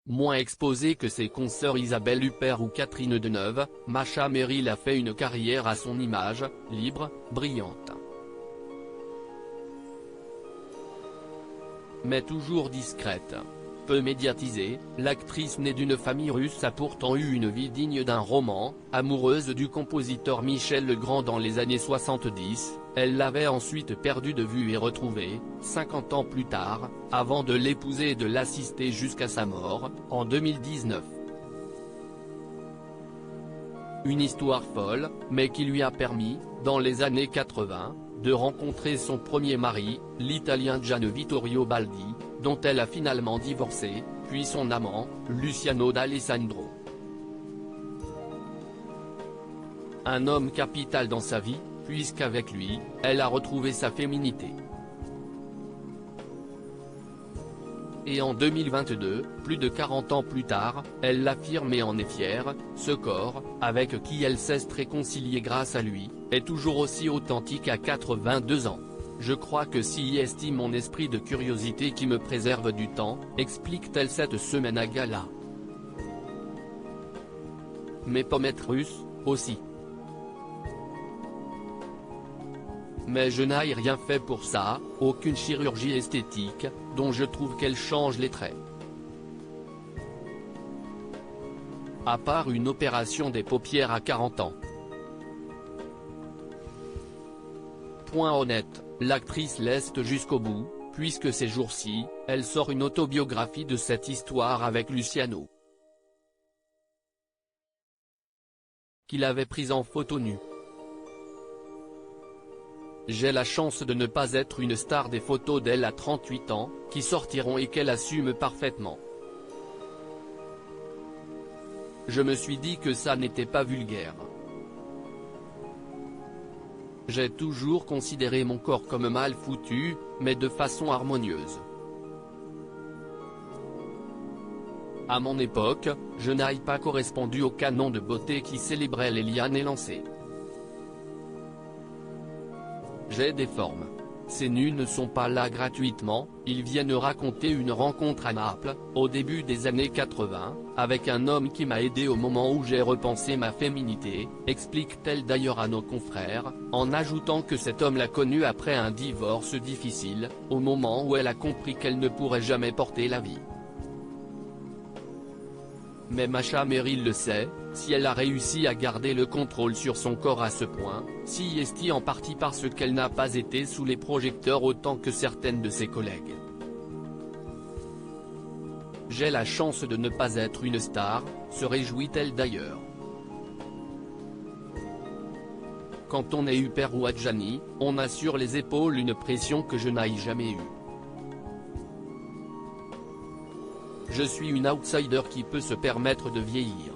Moins exposée que ses consoeurs Isabelle Huppert ou Catherine Deneuve, Masha Merrill a fait une carrière à son image, libre, brillante. Mais toujours discrète. Peu médiatisée, l'actrice née d'une famille russe a pourtant eu une vie digne d'un roman. Amoureuse du compositeur Michel Legrand dans les années 70, elle l'avait ensuite perdu de vue et retrouvé, 50 ans plus tard, avant de l'épouser et de l'assister jusqu'à sa mort, en 2019. Une histoire folle, mais qui lui a permis, dans les années 80, de rencontrer son premier mari, l'Italien Gian Vittorio Baldi, dont elle a finalement divorcé, puis son amant, Luciano D'Alessandro. Un homme capital dans sa vie, puisqu'avec lui, elle a retrouvé sa féminité. Et en 2022, plus de 40 ans plus tard, elle l'affirme et en est fière, ce corps, avec qui elle s'est réconciliée grâce à lui, est toujours aussi authentique à 82 ans. Je crois que s'y estime mon esprit de curiosité qui me préserve du temps, explique-t-elle cette semaine à Gala. Mes pommettes russes, aussi. Mais je n'ai rien fait pour ça, aucune chirurgie esthétique, dont je trouve qu'elle change les traits. À part une opération des paupières à 40 ans. Point honnête, l'actrice l'est jusqu'au bout, puisque ces jours-ci, elle sort une autobiographie de cette histoire avec Luciano. Qu'il avait prise en photo nue. J'ai la chance de ne pas être une star des photos d'elle à 38 ans, qui sortiront et qu'elle assume parfaitement. Je me suis dit que ça n'était pas vulgaire. J'ai toujours considéré mon corps comme mal foutu, mais de façon harmonieuse. À mon époque, je n'ai pas correspondu au canon de beauté qui célébrait les lianes élancées. J'ai des formes. Ces nus ne sont pas là gratuitement, ils viennent raconter une rencontre à Naples, au début des années 80, avec un homme qui m'a aidé au moment où j'ai repensé ma féminité, explique-t-elle d'ailleurs à nos confrères, en ajoutant que cet homme l'a connue après un divorce difficile, au moment où elle a compris qu'elle ne pourrait jamais porter la vie. Mais Masha Merrill le sait, si elle a réussi à garder le contrôle sur son corps à ce point, s'y est-il en partie parce qu'elle n'a pas été sous les projecteurs autant que certaines de ses collègues. J'ai la chance de ne pas être une star, se réjouit-elle d'ailleurs. Quand on est Huppert ou Adjani, on a sur les épaules une pression que je n'ai jamais eue. Je suis une outsider qui peut se permettre de vieillir.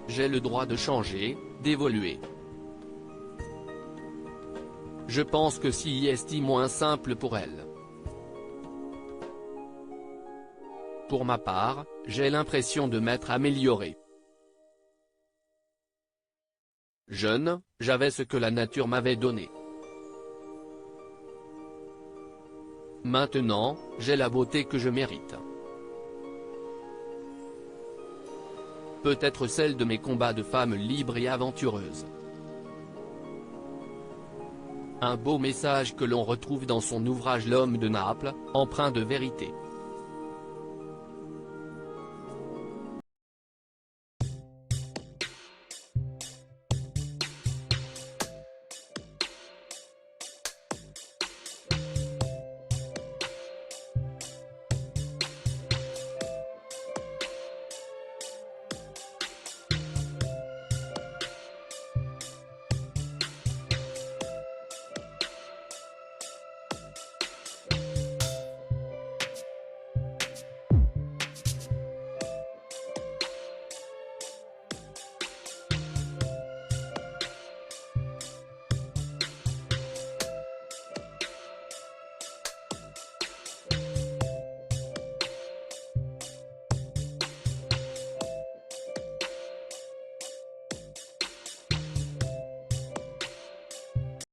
J'ai le droit de changer, d'évoluer. Je pense que si est moins simple pour elle. Pour ma part, j'ai l'impression de m'être amélioré. Jeune, j'avais ce que la nature m'avait donné. Maintenant, j'ai la beauté que je mérite. Peut-être celle de mes combats de femme libre et aventureuse. Un beau message que l'on retrouve dans son ouvrage L'homme de Naples, empreint de vérité.